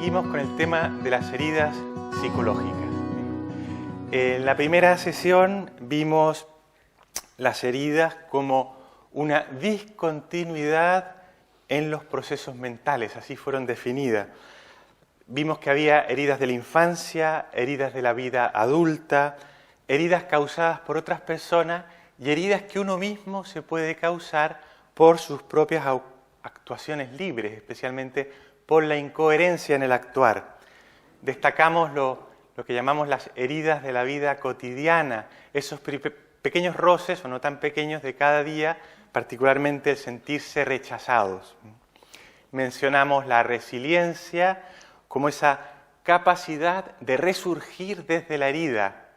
Seguimos con el tema de las heridas psicológicas. En la primera sesión vimos las heridas como una discontinuidad en los procesos mentales, así fueron definidas. Vimos que había heridas de la infancia, heridas de la vida adulta, heridas causadas por otras personas y heridas que uno mismo se puede causar por sus propias actuaciones libres, especialmente por la incoherencia en el actuar. Destacamos lo que llamamos las heridas de la vida cotidiana, esos pequeños roces o no tan pequeños de cada día, particularmente el sentirse rechazados. Mencionamos la resiliencia como esa capacidad de resurgir desde la herida.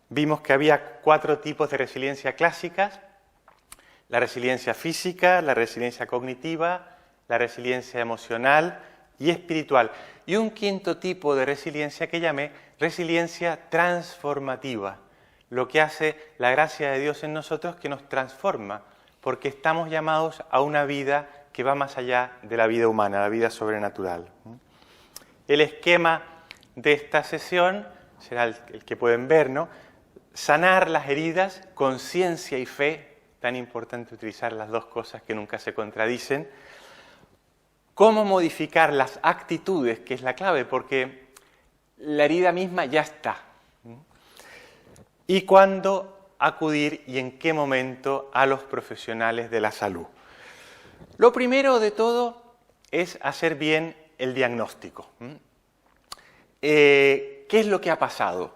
Vimos que había 4 tipos de resiliencia clásicas: la resiliencia física, la resiliencia cognitiva, la resiliencia emocional y espiritual. Y un 5º tipo de resiliencia que llamé resiliencia transformativa. Lo que hace la gracia de Dios en nosotros que nos transforma, porque estamos llamados a una vida que va más allá de la vida humana, la vida sobrenatural. El esquema de esta sesión será el que pueden ver, ¿no? Sanar las heridas con ciencia y fe, tan importante utilizar las dos cosas que nunca se contradicen. Cómo modificar las actitudes, que es la clave, porque la herida misma ya está. Y cuándo acudir y en qué momento a los profesionales de la salud. Lo primero de todo es hacer bien el diagnóstico. ¿Qué es lo que ha pasado?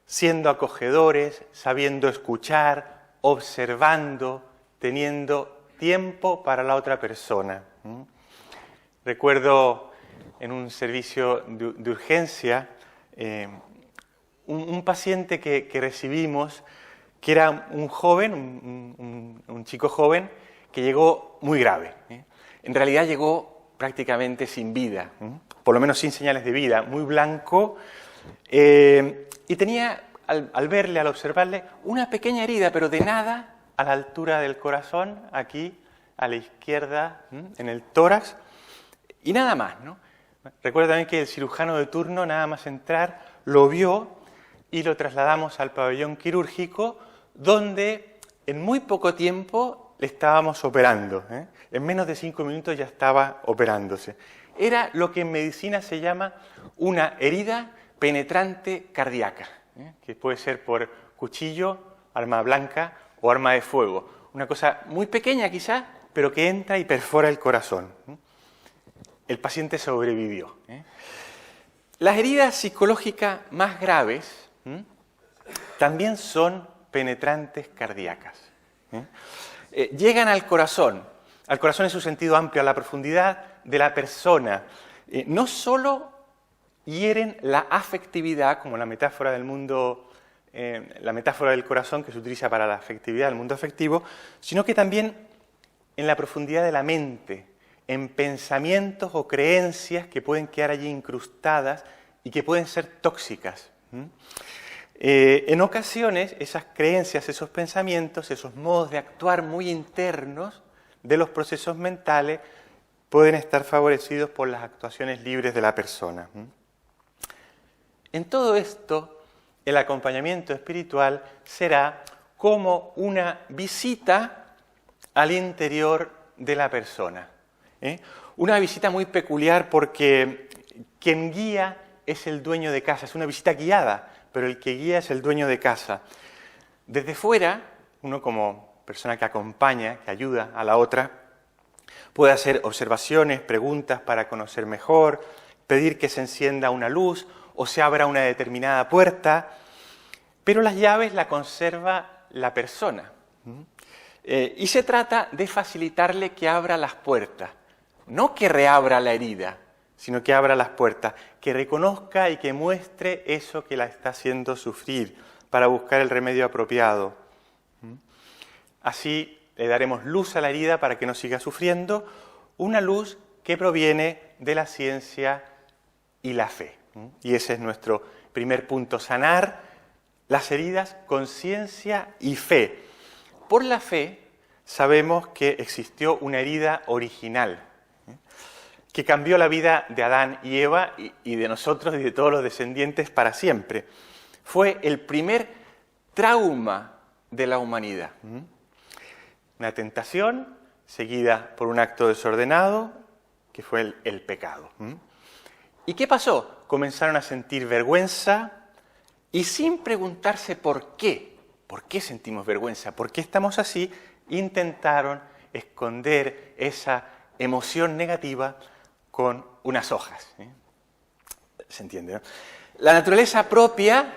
Siendo acogedores, sabiendo escuchar, observando, teniendo tiempo para la otra persona. Recuerdo en un servicio de urgencia un paciente que recibimos, que era un joven, un chico joven, que llegó muy grave. En realidad llegó prácticamente sin vida, por lo menos sin señales de vida, muy blanco, y tenía, al verle, al observarle, una pequeña herida, pero de nada, a la altura del corazón, aquí, a la izquierda, en el tórax, y nada más, ¿no? Recuerdo también que el cirujano de turno, nada más entrar, lo vio y lo trasladamos al pabellón quirúrgico, donde en muy poco tiempo le estábamos operando. En menos de 5 minutos ya estaba operándose. Era lo que en medicina se llama una herida penetrante cardíaca, que puede ser por cuchillo, arma blanca o arma de fuego. Una cosa muy pequeña quizás, pero que entra y perfora el corazón. El paciente sobrevivió. Las heridas psicológicas más graves también son penetrantes cardíacas. Llegan al corazón en su sentido amplio, a la profundidad de la persona. No solo hieren la afectividad, como la metáfora del mundo, la metáfora del corazón que se utiliza para la afectividad, el mundo afectivo, sino que también en la profundidad de la mente, en pensamientos o creencias que pueden quedar allí incrustadas y que pueden ser tóxicas. En ocasiones, esas creencias, esos pensamientos, esos modos de actuar muy internos de los procesos mentales pueden estar favorecidos por las actuaciones libres de la persona. En todo esto, el acompañamiento espiritual será como una visita al interior de la persona. Una visita muy peculiar porque quien guía es el dueño de casa, es una visita guiada, pero el que guía es el dueño de casa. Desde fuera, uno como persona que acompaña, que ayuda a la otra, puede hacer observaciones, preguntas para conocer mejor, pedir que se encienda una luz o se abra una determinada puerta, pero las llaves las conserva la persona. Y se trata de facilitarle que abra las puertas. No que reabra la herida, sino que abra las puertas, que reconozca y que muestre eso que la está haciendo sufrir para buscar el remedio apropiado. Así le daremos luz a la herida para que no siga sufriendo, una luz que proviene de la ciencia y la fe. Y ese es nuestro primer punto, sanar las heridas con ciencia y fe. Por la fe sabemos que existió una herida original. que cambió la vida de Adán y Eva y de nosotros y de todos los descendientes para siempre. Fue el primer trauma de la humanidad. Una tentación seguida por un acto desordenado, que fue el pecado. ¿Y qué pasó? Comenzaron a sentir vergüenza y sin preguntarse por qué sentimos vergüenza, por qué estamos así, intentaron esconder esa emoción negativa con unas hojas. ¿Se entiende, no? La naturaleza propia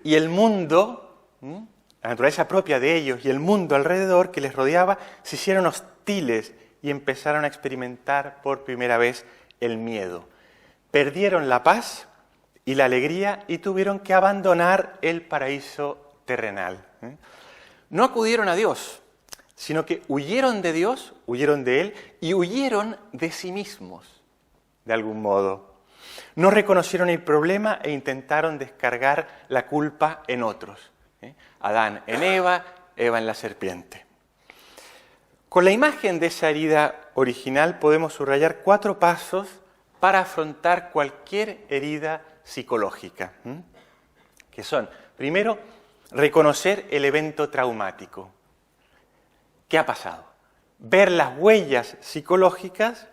y el mundo, la naturaleza propia de ellos y el mundo alrededor que les rodeaba, se hicieron hostiles y empezaron a experimentar por primera vez el miedo. Perdieron la paz y la alegría y tuvieron que abandonar el paraíso terrenal. No acudieron a Dios, sino que huyeron de Dios, huyeron de Él y huyeron de sí mismos, de algún modo. No reconocieron el problema e intentaron descargar la culpa en otros. Adán en Eva, Eva en la serpiente. Con la imagen de esa herida original podemos subrayar 4 pasos para afrontar cualquier herida psicológica, que son, primero, reconocer el evento traumático. ¿Qué ha pasado? Ver las huellas psicológicas,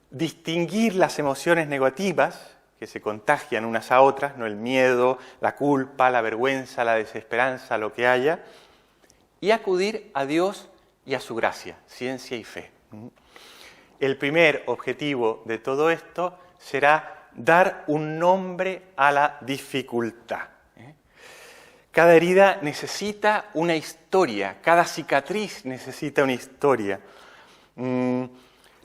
distinguir las emociones negativas que se contagian unas a otras, no el miedo, la culpa, la vergüenza, la desesperanza, lo que haya, y acudir a Dios y a su gracia, ciencia y fe. El primer objetivo de todo esto será dar un nombre a la dificultad. Cada herida necesita una historia, cada cicatriz necesita una historia.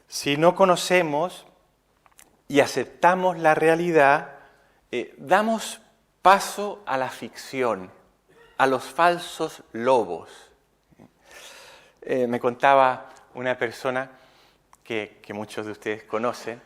Si no conocemos y aceptamos la realidad, damos paso a la ficción, a los falsos lobos. Me contaba una persona que muchos de ustedes conocen,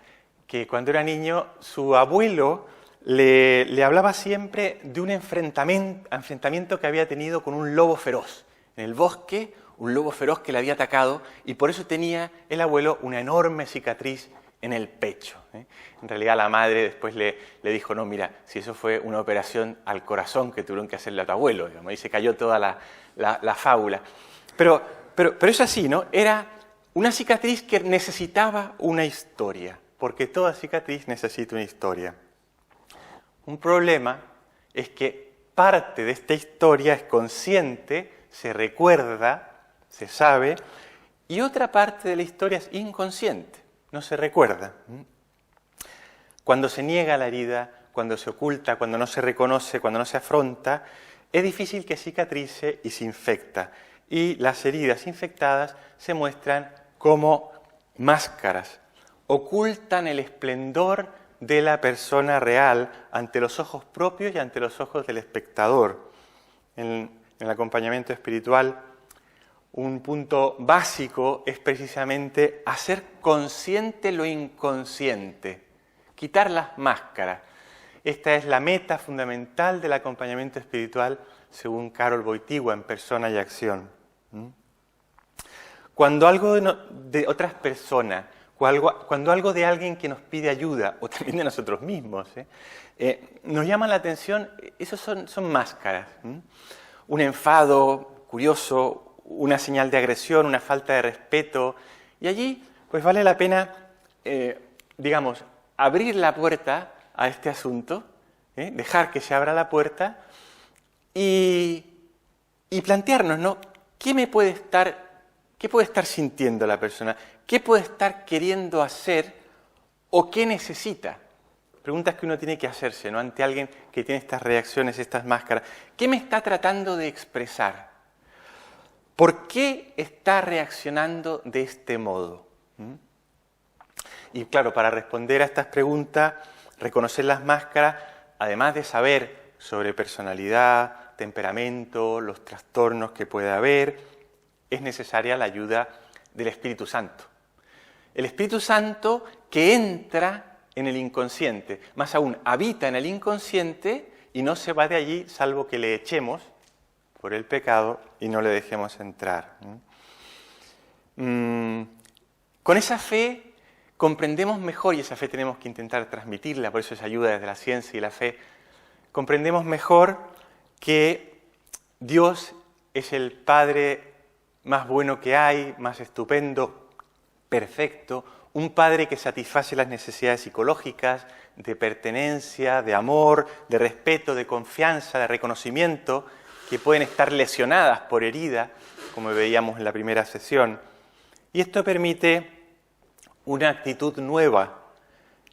que cuando era niño su abuelo le hablaba siempre de un enfrentamiento que había tenido con un lobo feroz. En el bosque, un lobo feroz que le había atacado y por eso tenía el abuelo una enorme cicatriz en el pecho. En realidad la madre después le dijo, no, mira, si eso fue una operación al corazón que tuvieron que hacerle a tu abuelo, digamos, y se cayó toda la fábula. Pero es así, ¿no? Era una cicatriz que necesitaba una historia, porque toda cicatriz necesita una historia. Un problema es que parte de esta historia es consciente, se recuerda, se sabe, y otra parte de la historia es inconsciente, no se recuerda. Cuando se niega la herida, cuando se oculta, cuando no se reconoce, cuando no se afronta, es difícil que cicatrice y se infecta. Y las heridas infectadas se muestran como máscaras, ocultan el esplendor de la persona real ante los ojos propios y ante los ojos del espectador. En el acompañamiento espiritual, un punto básico es precisamente hacer consciente lo inconsciente, quitar las máscaras. Esta es la meta fundamental del acompañamiento espiritual según Karol Wojtyła en Persona y Acción. Cuando algo de otras personas, cuando algo de alguien que nos pide ayuda, o también de nosotros mismos, nos llama la atención, esos son máscaras. Un enfado curioso, una señal de agresión, una falta de respeto. Y allí, pues vale la pena, abrir la puerta a este asunto, dejar que se abra la puerta y plantearnos, ¿no? ¿Qué puede estar sintiendo la persona? ¿Qué puede estar queriendo hacer o qué necesita? Preguntas que uno tiene que hacerse, ¿no? Ante alguien que tiene estas reacciones, estas máscaras. ¿Qué me está tratando de expresar? ¿Por qué está reaccionando de este modo? Y claro, para responder a estas preguntas, reconocer las máscaras, además de saber sobre personalidad, temperamento, los trastornos que puede haber, es necesaria la ayuda del Espíritu Santo. El Espíritu Santo que entra en el inconsciente, más aún habita en el inconsciente y no se va de allí salvo que le echemos por el pecado y no le dejemos entrar. Con esa fe, comprendemos mejor, y esa fe tenemos que intentar transmitirla, por eso es ayuda desde la ciencia y la fe, comprendemos mejor que Dios es el Padre más bueno que hay, más estupendo, perfecto, un Padre que satisface las necesidades psicológicas, de pertenencia, de amor, de respeto, de confianza, de reconocimiento, que pueden estar lesionadas por heridas, como veíamos en la primera sesión. Y esto permite una actitud nueva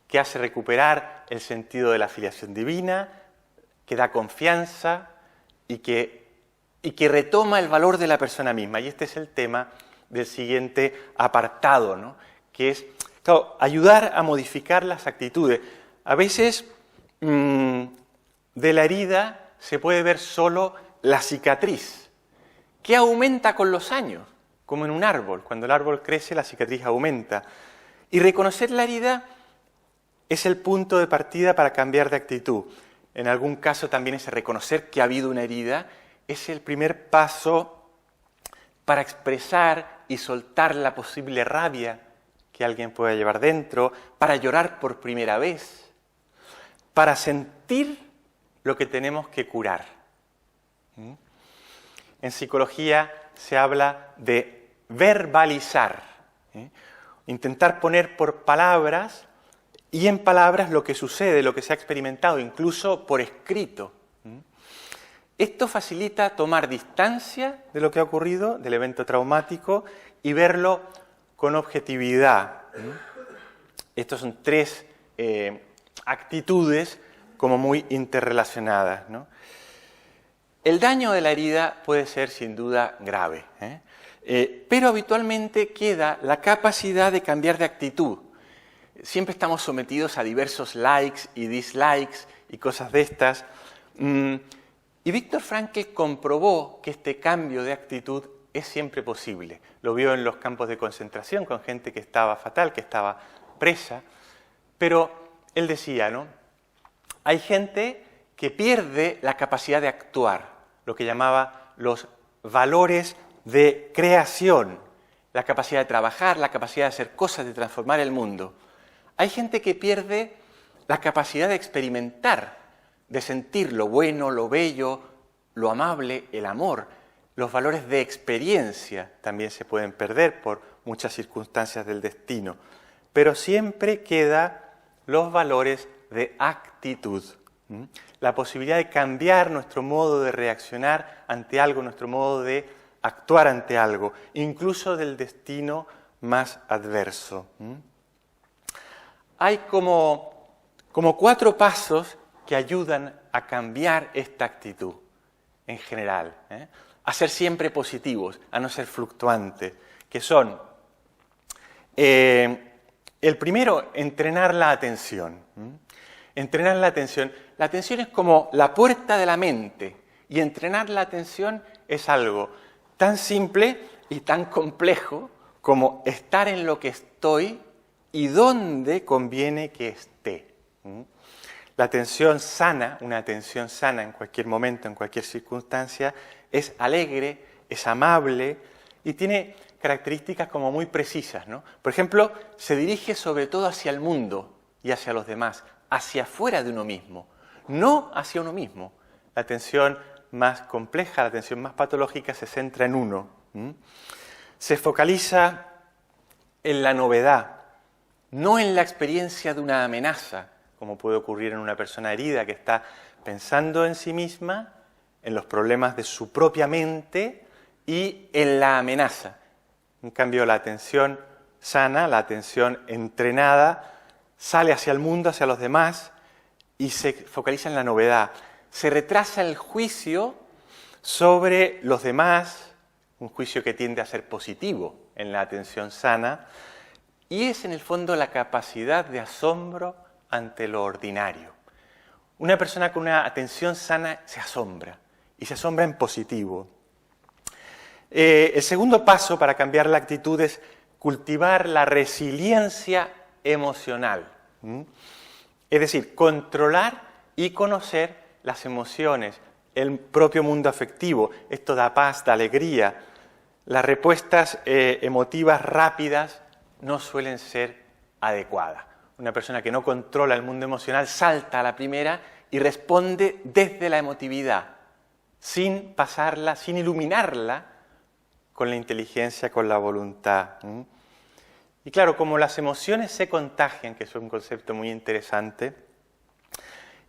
que hace recuperar el sentido de la filiación divina, que da confianza y que retoma el valor de la persona misma. Y este es el tema del siguiente apartado, ¿no? Que es, claro, ayudar a modificar las actitudes. A veces de la herida se puede ver solo la cicatriz, que aumenta con los años, como en un árbol. Cuando el árbol crece, la cicatriz aumenta. Y reconocer la herida es el punto de partida para cambiar de actitud. En algún caso también ese reconocer que ha habido una herida es el primer paso para expresar y soltar la posible rabia que alguien pueda llevar dentro, para llorar por primera vez, para sentir lo que tenemos que curar. En psicología se habla de verbalizar, intentar poner por palabras y en palabras lo que sucede, lo que se ha experimentado, incluso por escrito. Esto facilita tomar distancia de lo que ha ocurrido, del evento traumático, y verlo con objetividad. Estas son tres actitudes como muy interrelacionadas, ¿no? El daño de la herida puede ser sin duda grave, pero habitualmente queda la capacidad de cambiar de actitud. Siempre estamos sometidos a diversos likes y dislikes y cosas de estas. Y Viktor Frankl comprobó que este cambio de actitud es siempre posible. Lo vio en los campos de concentración con gente que estaba fatal, que estaba presa. Pero él decía, ¿no? Hay gente que pierde la capacidad de actuar, lo que llamaba los valores de creación, la capacidad de trabajar, la capacidad de hacer cosas, de transformar el mundo. Hay gente que pierde la capacidad de experimentar, de sentir lo bueno, lo bello, lo amable, el amor. Los valores de experiencia también se pueden perder por muchas circunstancias del destino. Pero siempre quedan los valores de actitud. La posibilidad de cambiar nuestro modo de reaccionar ante algo, nuestro modo de actuar ante algo, incluso del destino más adverso. Hay como 4 pasos que ayudan a cambiar esta actitud en general, a ser siempre positivos, a no ser fluctuantes, que son, el primero, entrenar la atención. Entrenar la atención. La atención es como la puerta de la mente, y entrenar la atención es algo tan simple y tan complejo como estar en lo que estoy y dónde conviene que esté. La atención sana, una atención sana en cualquier momento, en cualquier circunstancia, es alegre, es amable y tiene características como muy precisas, ¿no? Por ejemplo, se dirige sobre todo hacia el mundo y hacia los demás, hacia afuera de uno mismo, no hacia uno mismo. La atención más compleja, la atención más patológica se centra en uno. Se focaliza en la novedad, no en la experiencia de una amenaza, como puede ocurrir en una persona herida que está pensando en sí misma, en los problemas de su propia mente y en la amenaza. En cambio, la atención sana, la atención entrenada, sale hacia el mundo, hacia los demás y se focaliza en la novedad. Se retrasa el juicio sobre los demás, un juicio que tiende a ser positivo en la atención sana, y es en el fondo la capacidad de asombro ante lo ordinario. Una persona con una atención sana se asombra, y se asombra en positivo. El segundo paso para cambiar la actitud es cultivar la resiliencia emocional. Es decir, controlar y conocer las emociones, el propio mundo afectivo. Esto da paz, da alegría. Las respuestas emotivas rápidas no suelen ser adecuada. Una persona que no controla el mundo emocional salta a la primera y responde desde la emotividad, sin pasarla, sin iluminarla con la inteligencia, con la voluntad. Y claro, como las emociones se contagian, que es un concepto muy interesante,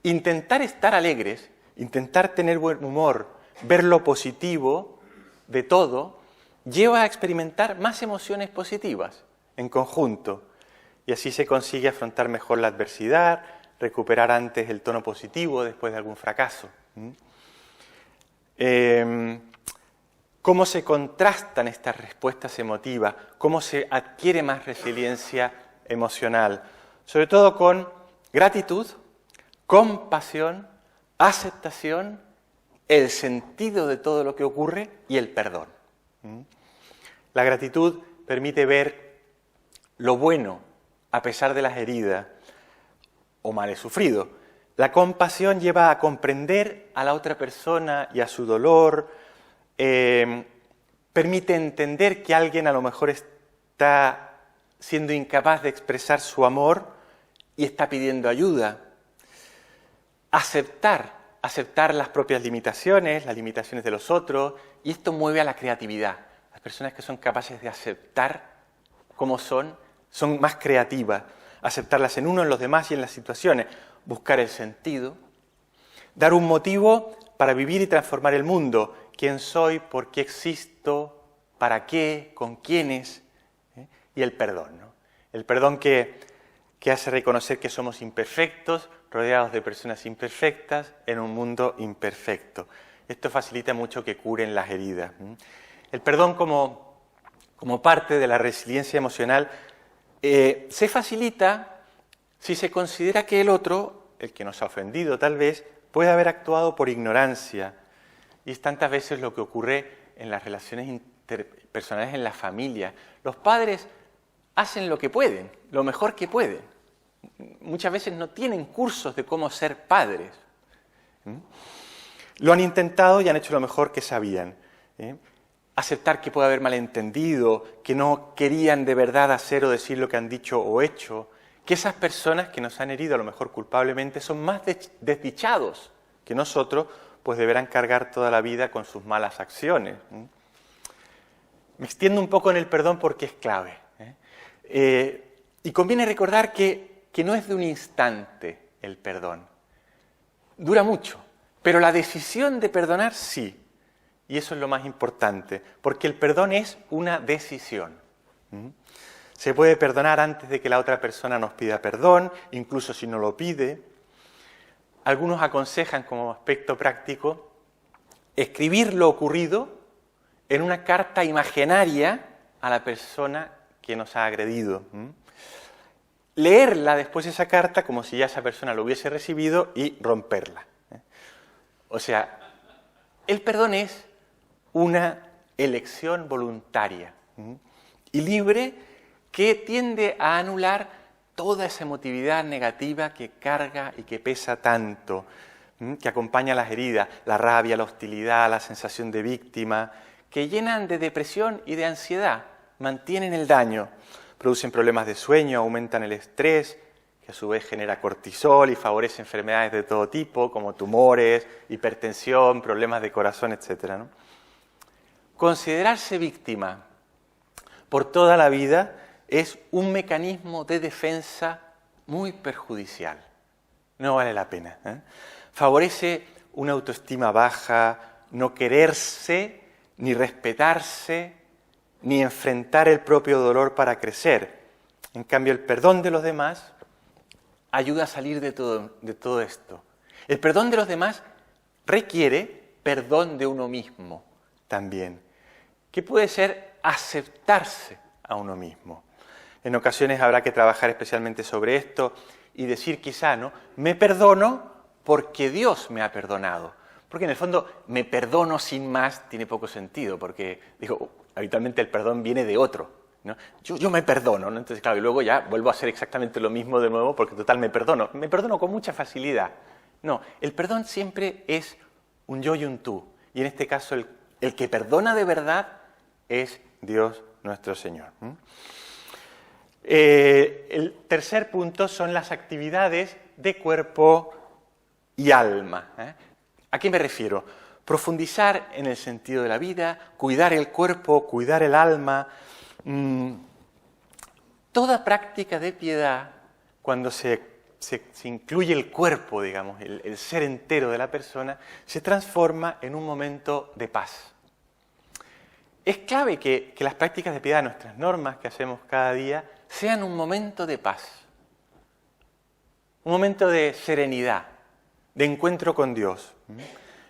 intentar estar alegres, intentar tener buen humor, ver lo positivo de todo, lleva a experimentar más emociones positivas en conjunto. Y así se consigue afrontar mejor la adversidad, recuperar antes el tono positivo después de algún fracaso. ¿Cómo se contrastan estas respuestas emotivas? ¿Cómo se adquiere más resiliencia emocional? Sobre todo con gratitud, compasión, aceptación, el sentido de todo lo que ocurre y el perdón. La gratitud permite ver lo bueno a pesar de las heridas o males sufridos. La compasión lleva a comprender a la otra persona y a su dolor, permite entender que alguien a lo mejor está siendo incapaz de expresar su amor y está pidiendo ayuda. Aceptar las propias limitaciones, las limitaciones de los otros, y esto mueve a la creatividad. Las personas que son capaces de aceptar cómo son más creativas. Aceptarlas en uno, en los demás y en las situaciones. Buscar el sentido. Dar un motivo para vivir y transformar el mundo. ¿Quién soy? ¿Por qué existo? ¿Para qué? ¿Con quiénes? Y el perdón, ¿no? El perdón que hace reconocer que somos imperfectos, rodeados de personas imperfectas, en un mundo imperfecto. Esto facilita mucho que curen las heridas. El perdón como parte de la resiliencia emocional se facilita si se considera que el otro, el que nos ha ofendido tal vez, puede haber actuado por ignorancia. Y es tantas veces lo que ocurre en las relaciones interpersonales en la familia. Los padres hacen lo que pueden, lo mejor que pueden. Muchas veces no tienen cursos de cómo ser padres. Lo han intentado y han hecho lo mejor que sabían. Aceptar que puede haber malentendido, que no querían de verdad hacer o decir lo que han dicho o hecho, que esas personas que nos han herido a lo mejor culpablemente son más desdichados que nosotros, pues deberán cargar toda la vida con sus malas acciones. Me extiendo un poco en el perdón porque es clave. Y conviene recordar que no es de un instante el perdón. Dura mucho, pero la decisión de perdonar sí. Y eso es lo más importante, porque el perdón es una decisión. Se puede perdonar antes de que la otra persona nos pida perdón, incluso si no lo pide. Algunos aconsejan como aspecto práctico escribir lo ocurrido en una carta imaginaria a la persona que nos ha agredido. Leerla después esa carta como si ya esa persona lo hubiese recibido y romperla. O sea, el perdón es una elección voluntaria y libre que tiende a anular toda esa emotividad negativa que carga y que pesa tanto, que acompaña las heridas, la rabia, la hostilidad, la sensación de víctima, que llenan de depresión y de ansiedad, mantienen el daño, producen problemas de sueño, aumentan el estrés, que a su vez genera cortisol y favorece enfermedades de todo tipo, como tumores, hipertensión, problemas de corazón, etc., ¿no? Considerarse víctima por toda la vida es un mecanismo de defensa muy perjudicial. No vale la pena. Favorece una autoestima baja, no quererse, ni respetarse, ni enfrentar el propio dolor para crecer. En cambio, el perdón de los demás ayuda a salir de todo esto. El perdón de los demás requiere perdón de uno mismo también, que puede ser aceptarse a uno mismo. En ocasiones habrá que trabajar especialmente sobre esto y decir quizá, ¿no? Me perdono porque Dios me ha perdonado. Porque en el fondo, me perdono sin más tiene poco sentido, porque digo, habitualmente el perdón viene de otro, ¿no? Yo me perdono, ¿no? Entonces, claro, y luego ya vuelvo a hacer exactamente lo mismo de nuevo porque total me perdono con mucha facilidad. No, el perdón siempre es un yo y un tú. Y en este caso el que perdona de verdad es Dios nuestro Señor. tercer punto son las actividades de cuerpo y alma. ¿A qué me refiero? Profundizar en el sentido de la vida, cuidar el cuerpo, cuidar el alma. Toda práctica de piedad, cuando se incluye el cuerpo, digamos, el ser entero de la persona, se transforma en un momento de paz. Es clave que las prácticas de piedad, nuestras normas que hacemos cada día, sean un momento de paz, un momento de serenidad, de encuentro con Dios.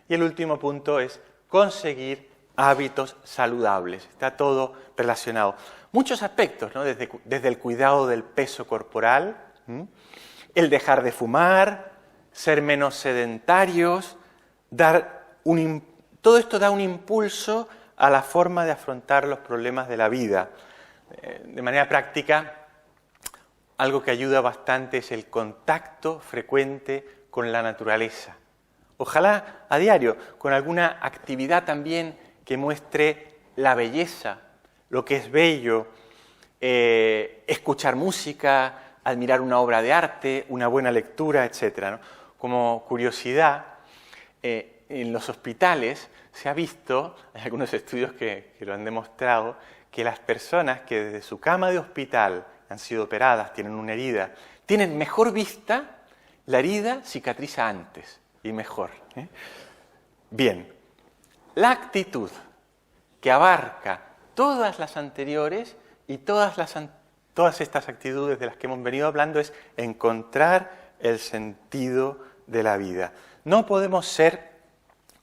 Y el último punto es conseguir hábitos saludables. Está todo relacionado. Muchos aspectos, ¿no? Desde el cuidado del peso corporal, el dejar de fumar, ser menos sedentarios, todo esto da un impulso a la forma de afrontar los problemas de la vida. De manera práctica, algo que ayuda bastante es el contacto frecuente con la naturaleza. Ojalá a diario, con alguna actividad también que muestre la belleza, lo que es bello, escuchar música, admirar una obra de arte, una buena lectura, etc., ¿no? Como curiosidad, en los hospitales se ha visto, hay algunos estudios que lo han demostrado, que las personas que desde su cama de hospital han sido operadas, tienen una herida, tienen mejor vista, la herida cicatriza antes y mejor. Bien, la actitud que abarca todas las anteriores y todas estas actitudes de las que hemos venido hablando es encontrar el sentido de la vida. No podemos ser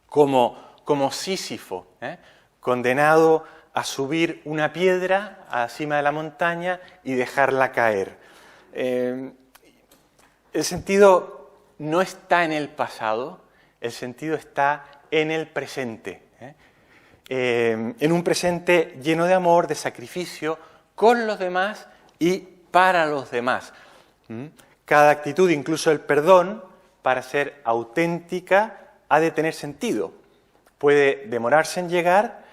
como Sísifo, condenado a subir una piedra a la cima de la montaña y dejarla caer. El sentido no está en el pasado, el sentido está en el presente. En un presente lleno de amor, de sacrificio, con los demás y para los demás. Cada actitud, incluso el perdón, para ser auténtica, ha de tener sentido. Puede demorarse en llegar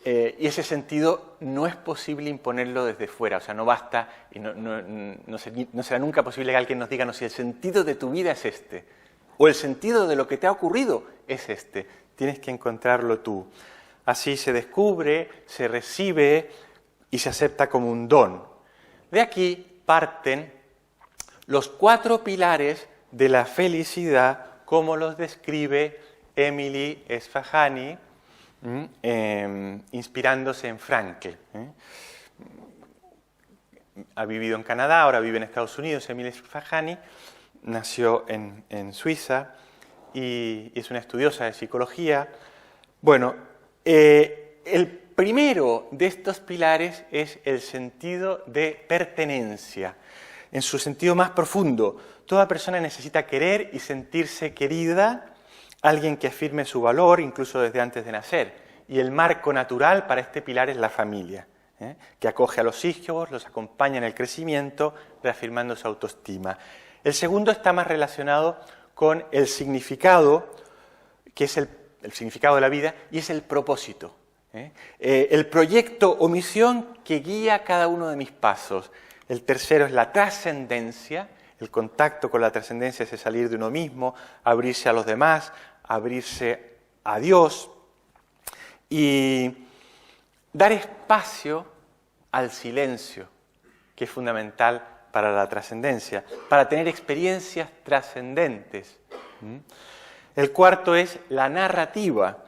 y ese sentido no es posible imponerlo desde fuera. O sea, no basta y no será nunca posible que alguien nos diga, no, si el sentido de tu vida es este, o el sentido de lo que te ha ocurrido es este. Tienes que encontrarlo tú. Así se descubre, se recibe y se acepta como un don. De aquí parten los 4 pilares de la felicidad, como los describe Emily Esfahani, inspirándose en Frankl. Ha vivido en Canadá, ahora vive en Estados Unidos. Emily Esfahani nació en Suiza y es una estudiosa de psicología. Bueno, el primero de estos pilares es el sentido de pertenencia. En su sentido más profundo, toda persona necesita querer y sentirse querida, alguien que afirme su valor, incluso desde antes de nacer. Y el marco natural para este pilar es la familia, que acoge a los hijos, los acompaña en el crecimiento, reafirmando su autoestima. El segundo está más relacionado con el significado, que es el significado de la vida, y es el propósito. El proyecto o misión que guía cada uno de mis pasos. El tercero es la trascendencia. El contacto con la trascendencia es salir de uno mismo, abrirse a los demás, abrirse a Dios y dar espacio al silencio, que es fundamental para la trascendencia, para tener experiencias trascendentes. El cuarto es la narrativa,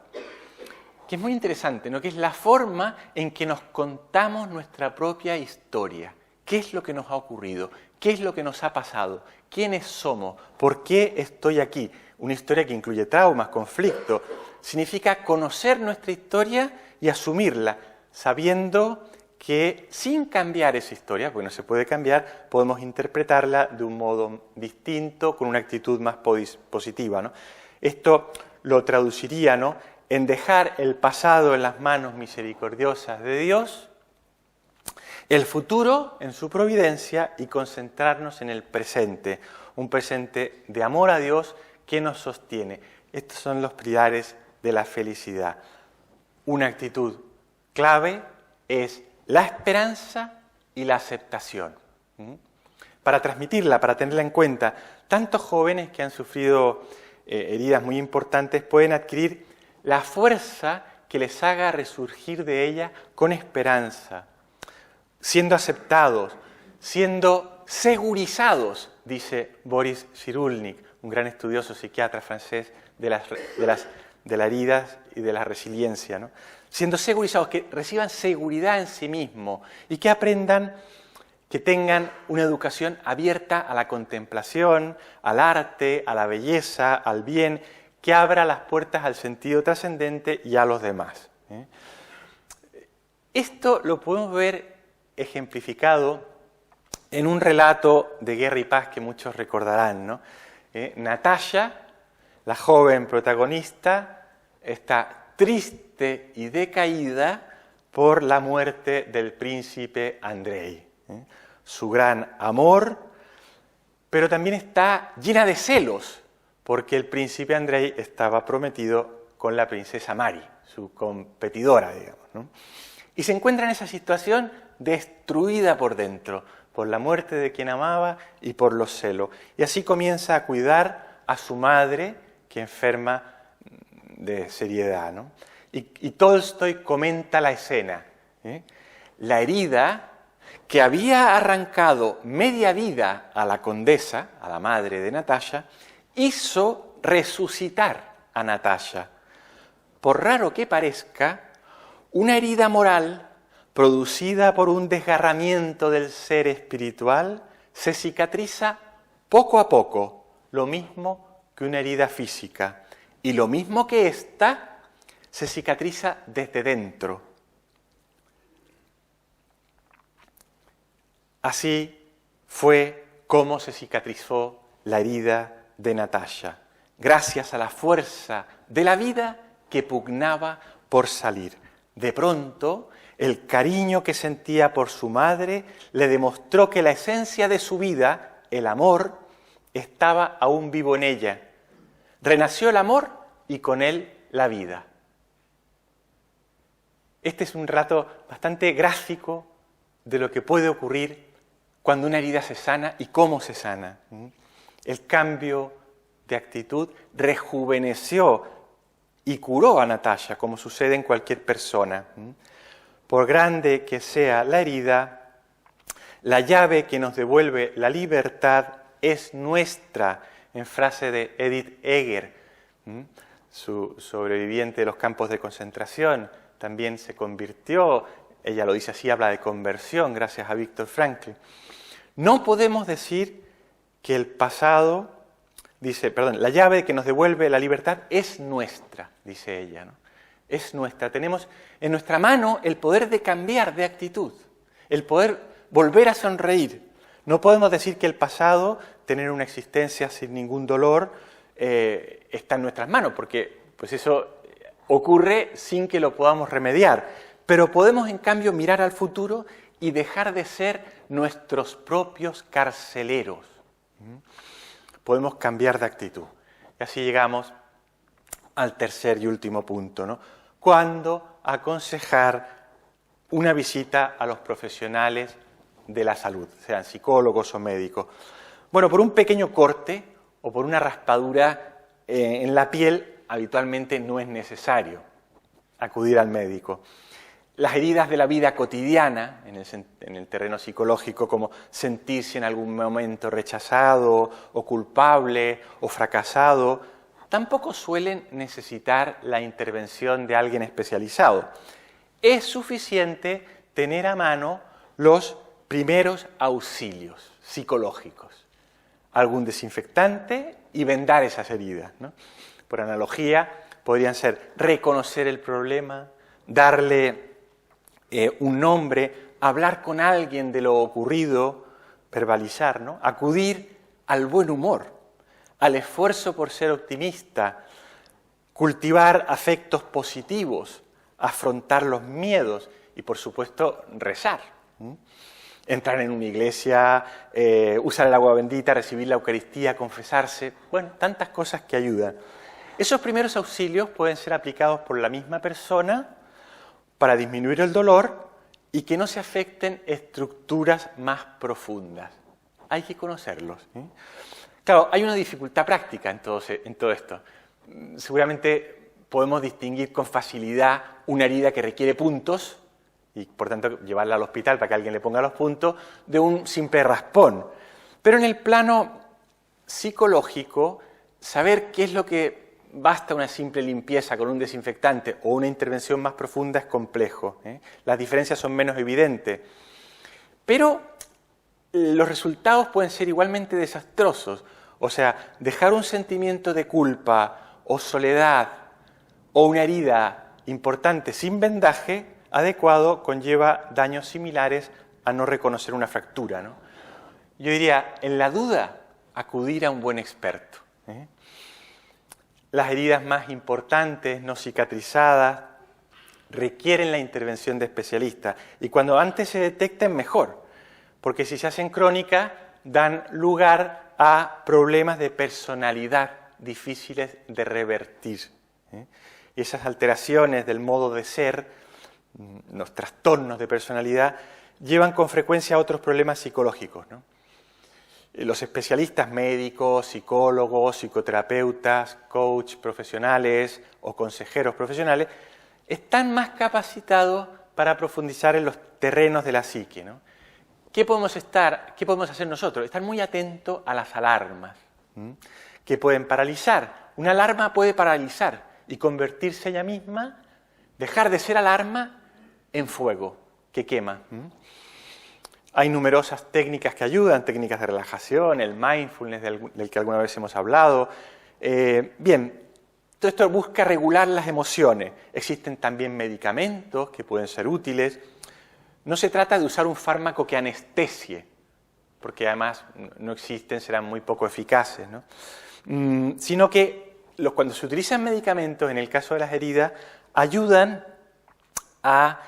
que es muy interesante, ¿no? Que es la forma en que nos contamos nuestra propia historia. ¿Qué es lo que nos ha ocurrido? ¿Qué es lo que nos ha pasado? ¿Quiénes somos? ¿Por qué estoy aquí? Una historia que incluye traumas, conflictos. Significa conocer nuestra historia y asumirla, sabiendo que sin cambiar esa historia, porque no se puede cambiar, podemos interpretarla de un modo distinto, con una actitud más positiva, ¿no? Esto lo traduciría, ¿no?, en dejar el pasado en las manos misericordiosas de Dios, el futuro en su providencia y concentrarnos en el presente, un presente de amor a Dios que nos sostiene. Estos son los pilares de la felicidad. Una actitud clave es la esperanza y la aceptación. para transmitirla, para tenerla en cuenta. Tantos jóvenes que han sufrido heridas muy importantes pueden adquirir la fuerza que les haga resurgir de ella con esperanza, siendo aceptados, siendo segurizados, dice Boris Cyrulnik, un gran estudioso psiquiatra francés de las heridas y de la resiliencia, ¿no? Siendo segurizados, que reciban seguridad en sí mismos y que aprendan, que tengan una educación abierta a la contemplación, al arte, a la belleza, al bien, que abra las puertas al sentido trascendente y a los demás. Esto lo podemos ver ejemplificado en un relato de Guerra y Paz que muchos recordarán, ¿no? Natasha, la joven protagonista, está triste y decaída por la muerte del príncipe Andrei. Su gran amor, pero también está llena de celos, porque el príncipe Andrei estaba prometido con la princesa Mari, su competidora, digamos, ¿no? Y se encuentra en esa situación destruida por dentro, por la muerte de quien amaba y por los celos. Y así comienza a cuidar a su madre, que enferma de seriedad, ¿no? Y Tolstoy comenta la escena, La herida que había arrancado media vida a la condesa, a la madre de Natasha, hizo resucitar a Natasha. Por raro que parezca, una herida moral producida por un desgarramiento del ser espiritual se cicatriza poco a poco, lo mismo que una herida física, y lo mismo que ésta se cicatriza desde dentro. Así fue como se cicatrizó la herida de Natasha, gracias a la fuerza de la vida que pugnaba por salir. De pronto, el cariño que sentía por su madre le demostró que la esencia de su vida, el amor, estaba aún vivo en ella. Renació el amor y con él la vida. Este es un relato bastante gráfico de lo que puede ocurrir cuando una herida se sana y cómo se sana. El cambio de actitud rejuveneció y curó a Natasha, como sucede en cualquier persona. Por grande que sea la herida, la llave que nos devuelve la libertad es nuestra, en frase de Edith Eger, su sobreviviente de los campos de concentración, también se convirtió, ella lo dice así, habla de conversión gracias a Viktor Frankl. No podemos decir que el pasado, la llave que nos devuelve la libertad es nuestra, dice ella, ¿no? Es nuestra. Tenemos en nuestra mano el poder de cambiar de actitud, el poder volver a sonreír. No podemos decir que el pasado, tener una existencia sin ningún dolor, está en nuestras manos, porque pues eso ocurre sin que lo podamos remediar. Pero podemos, en cambio, mirar al futuro y dejar de ser nuestros propios carceleros. Podemos cambiar de actitud. Y así llegamos al tercer y último punto, ¿no? Cuándo aconsejar una visita a los profesionales de la salud, sean psicólogos o médicos. Bueno, por un pequeño corte o por una raspadura en la piel, habitualmente no es necesario acudir al médico. Las heridas de la vida cotidiana, en el terreno psicológico, como sentirse en algún momento rechazado o culpable o fracasado, tampoco suelen necesitar la intervención de alguien especializado. Es suficiente tener a mano los primeros auxilios psicológicos, algún desinfectante y vendar esas heridas, ¿no? Por analogía, podrían ser reconocer el problema, darle un nombre, hablar con alguien de lo ocurrido, verbalizar, ¿no? Acudir al buen humor, al esfuerzo por ser optimista, cultivar afectos positivos, afrontar los miedos y, por supuesto, rezar. Entrar en una iglesia, usar el agua bendita, recibir la Eucaristía, confesarse, bueno, tantas cosas que ayudan. Esos primeros auxilios pueden ser aplicados por la misma persona para disminuir el dolor y que no se afecten estructuras más profundas. hay que conocerlos. Claro, hay una dificultad práctica en todo esto. Seguramente podemos distinguir con facilidad una herida que requiere puntos, y por tanto llevarla al hospital para que alguien le ponga los puntos, de un simple raspón. Pero en el plano psicológico, saber qué es lo que basta una simple limpieza con un desinfectante o una intervención más profunda es complejo. Las diferencias son menos evidentes. Pero los resultados pueden ser igualmente desastrosos. O sea, dejar un sentimiento de culpa o soledad o una herida importante sin vendaje adecuado conlleva daños similares a no reconocer una fractura, ¿no? Yo diría, en la duda, acudir a un buen experto. Las heridas más importantes, no cicatrizadas, requieren la intervención de especialistas. Y cuando antes se detecten, mejor. Porque si se hacen crónicas, dan lugar a problemas de personalidad difíciles de revertir. Y esas alteraciones del modo de ser, los trastornos de personalidad, llevan con frecuencia a otros problemas psicológicos, ¿no? Los especialistas médicos, psicólogos, psicoterapeutas, coach profesionales o consejeros profesionales están más capacitados para profundizar en los terrenos de la psique, ¿no? ¿Qué podemos hacer nosotros? Estar muy atentos a las alarmas, que pueden paralizar. Una alarma puede paralizar y convertirse ella misma, dejar de ser alarma, en fuego que quema. Hay numerosas técnicas que ayudan, técnicas de relajación, el mindfulness del que alguna vez hemos hablado. Bien, todo esto busca regular las emociones. Existen también medicamentos que pueden ser útiles. No se trata de usar un fármaco que anestesie, porque además no existen, serán muy poco eficaces, ¿no? Sino que cuando se utilizan medicamentos, en el caso de las heridas, ayudan a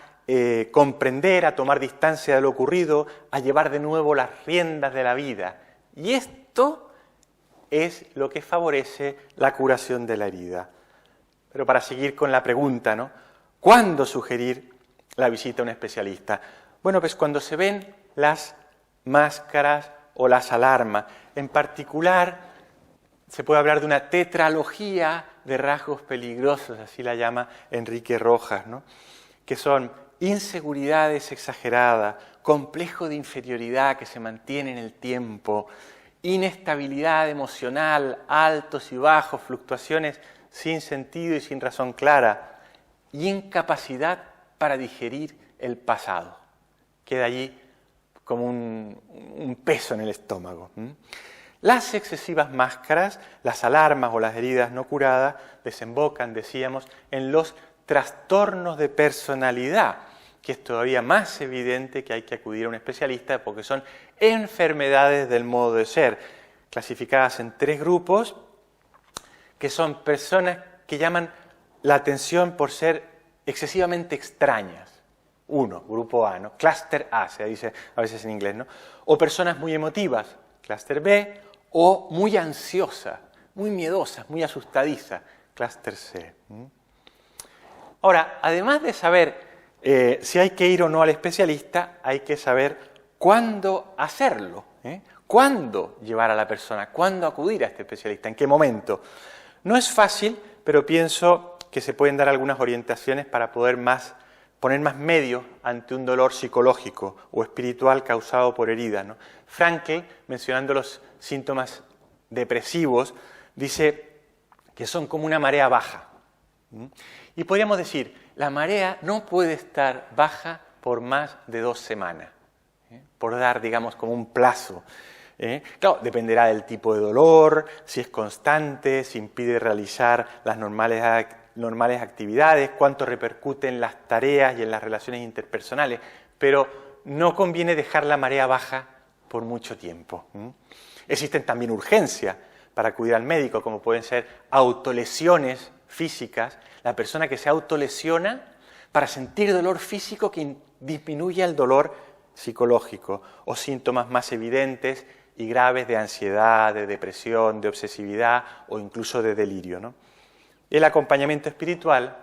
comprender, a tomar distancia de lo ocurrido, a llevar de nuevo las riendas de la vida. Y esto es lo que favorece la curación de la herida. Pero para seguir con la pregunta, ¿no? ¿Cuándo sugerir la visita a un especialista? Bueno, pues cuando se ven las máscaras o las alarmas. En particular, se puede hablar de una tetralogía de rasgos peligrosos, así la llama Enrique Rojas, ¿no? Que son inseguridades exageradas, complejo de inferioridad que se mantiene en el tiempo, inestabilidad emocional, altos y bajos, fluctuaciones sin sentido y sin razón clara, y incapacidad para digerir el pasado. Queda allí como un peso en el estómago. Las excesivas máscaras, las alarmas o las heridas no curadas desembocan, decíamos, en los trastornos de personalidad, que es todavía más evidente que hay que acudir a un especialista porque son enfermedades del modo de ser, clasificadas en 3 grupos, que son personas que llaman la atención por ser excesivamente extrañas. 1, grupo A, ¿no? Clúster A, se dice a veces en inglés, ¿no? O personas muy emotivas, clúster B, o muy ansiosas, muy miedosas, muy asustadizas, clúster C. Ahora, además de saber si hay que ir o no al especialista, hay que saber cuándo hacerlo, cuándo llevar a la persona, cuándo acudir a este especialista, en qué momento. No es fácil, pero pienso que se pueden dar algunas orientaciones para poder poner más medios ante un dolor psicológico o espiritual causado por heridas, ¿no? Frankl, mencionando los síntomas depresivos, dice que son como una marea baja. Y podríamos decir, la marea no puede estar baja por más de 2 semanas, por dar, digamos, como un plazo. Claro, dependerá del tipo de dolor, si es constante, si impide realizar las normales actividades, cuánto repercute en las tareas y en las relaciones interpersonales, pero no conviene dejar la marea baja por mucho tiempo. Existen también urgencias para acudir al médico, como pueden ser autolesiones físicas, la persona que se autolesiona para sentir dolor físico que disminuya el dolor psicológico, o síntomas más evidentes y graves de ansiedad, de depresión, de obsesividad o incluso de delirio, ¿no? El acompañamiento espiritual,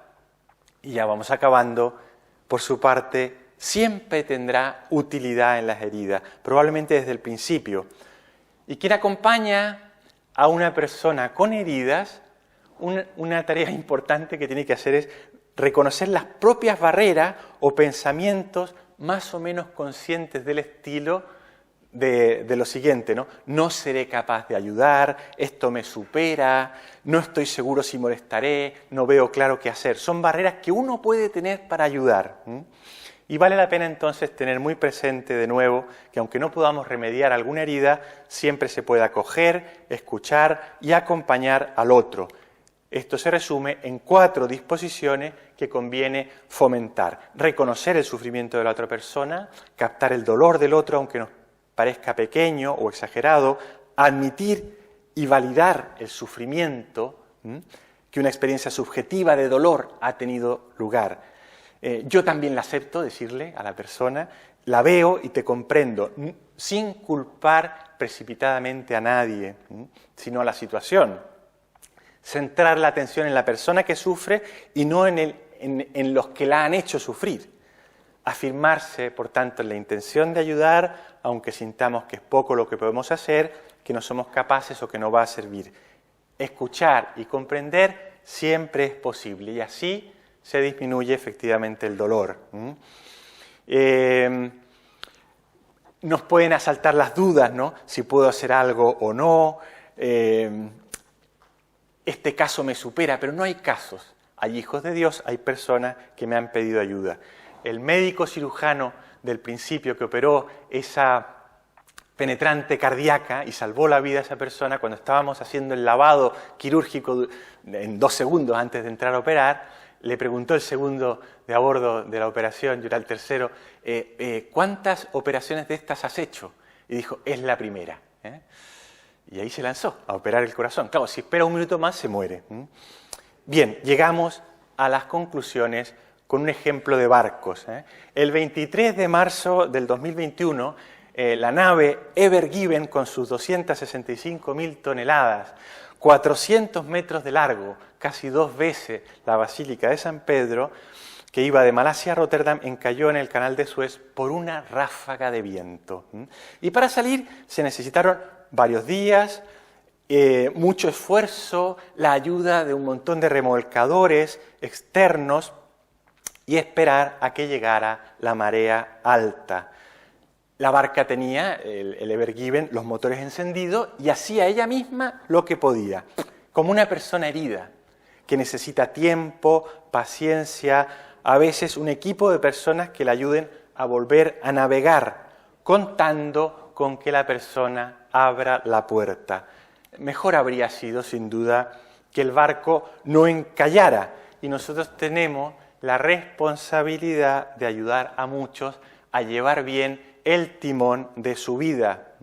y ya vamos acabando, por su parte, siempre tendrá utilidad en las heridas, probablemente desde el principio, Y quien acompaña a una persona con heridas, una tarea importante que tiene que hacer es reconocer las propias barreras o pensamientos más o menos conscientes del estilo de lo siguiente, ¿no? No seré capaz de ayudar, esto me supera, no estoy seguro si molestaré, no veo claro qué hacer. Son barreras que uno puede tener para ayudar. Y vale la pena entonces tener muy presente de nuevo que aunque no podamos remediar alguna herida, siempre se puede acoger, escuchar y acompañar al otro. Esto se resume en 4 disposiciones que conviene fomentar. Reconocer el sufrimiento de la otra persona, captar el dolor del otro aunque nos parezca pequeño o exagerado, admitir y validar el sufrimiento, que una experiencia subjetiva de dolor ha tenido lugar. Yo también la acepto, decirle a la persona, la veo y te comprendo, sin culpar precipitadamente a nadie, sino a la situación. Centrar la atención en la persona que sufre y no en los que la han hecho sufrir. Afirmarse, por tanto, en la intención de ayudar, aunque sintamos que es poco lo que podemos hacer, que no somos capaces o que no va a servir. Escuchar y comprender siempre es posible y así se disminuye efectivamente el dolor. Nos pueden asaltar las dudas, ¿no? Si puedo hacer algo o no. Este caso me supera, pero no hay casos. Hay hijos de Dios, hay personas que me han pedido ayuda. El médico cirujano del principio que operó esa penetrante cardíaca y salvó la vida a esa persona cuando estábamos haciendo el lavado quirúrgico en 2 segundos antes de entrar a operar, le preguntó el segundo de a bordo de la operación, yo era el tercero, ¿cuántas operaciones de estas has hecho? Y dijo, es la primera. Y ahí se lanzó a operar el corazón. Claro, si espera 1 minuto más se muere. Bien, llegamos a las conclusiones con un ejemplo de barcos. El 23 de marzo del 2021, la nave Ever Given, con sus 265.000 toneladas, 400 metros de largo, casi 2 veces la Basílica de San Pedro, que iba de Malasia a Rotterdam, encalló en el canal de Suez por una ráfaga de viento. Y para salir se necesitaron varios días, mucho esfuerzo, la ayuda de un montón de remolcadores externos y esperar a que llegara la marea alta. La barca tenía, el Ever Given, los motores encendidos y hacía ella misma lo que podía, como una persona herida, que necesita tiempo, paciencia, a veces un equipo de personas que le ayuden a volver a navegar, contando con que la persona abra la puerta. Mejor habría sido, sin duda, que el barco no encallara y nosotros tenemos la responsabilidad de ayudar a muchos a llevar bien el timón de su vida.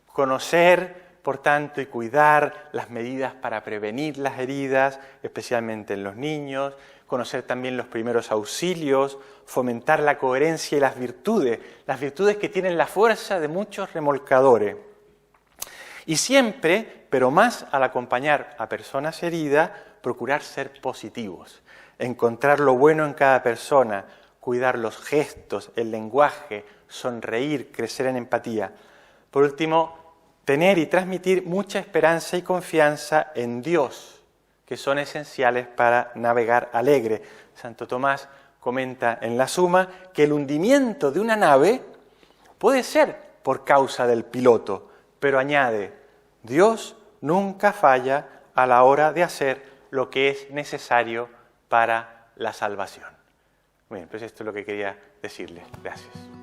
Conocer, por tanto, y cuidar las medidas para prevenir las heridas, especialmente en los niños, conocer también los primeros auxilios, fomentar la coherencia y las virtudes que tienen la fuerza de muchos remolcadores. Y siempre, pero más al acompañar a personas heridas, procurar ser positivos, encontrar lo bueno en cada persona, cuidar los gestos, el lenguaje, sonreír, crecer en empatía. Por último, tener y transmitir mucha esperanza y confianza en Dios, que son esenciales para navegar alegre. Santo Tomás comenta en la Suma que el hundimiento de una nave puede ser por causa del piloto, pero añade, Dios nunca falla a la hora de hacer lo que es necesario para la salvación. Bien, pues esto es lo que quería decirles. Gracias.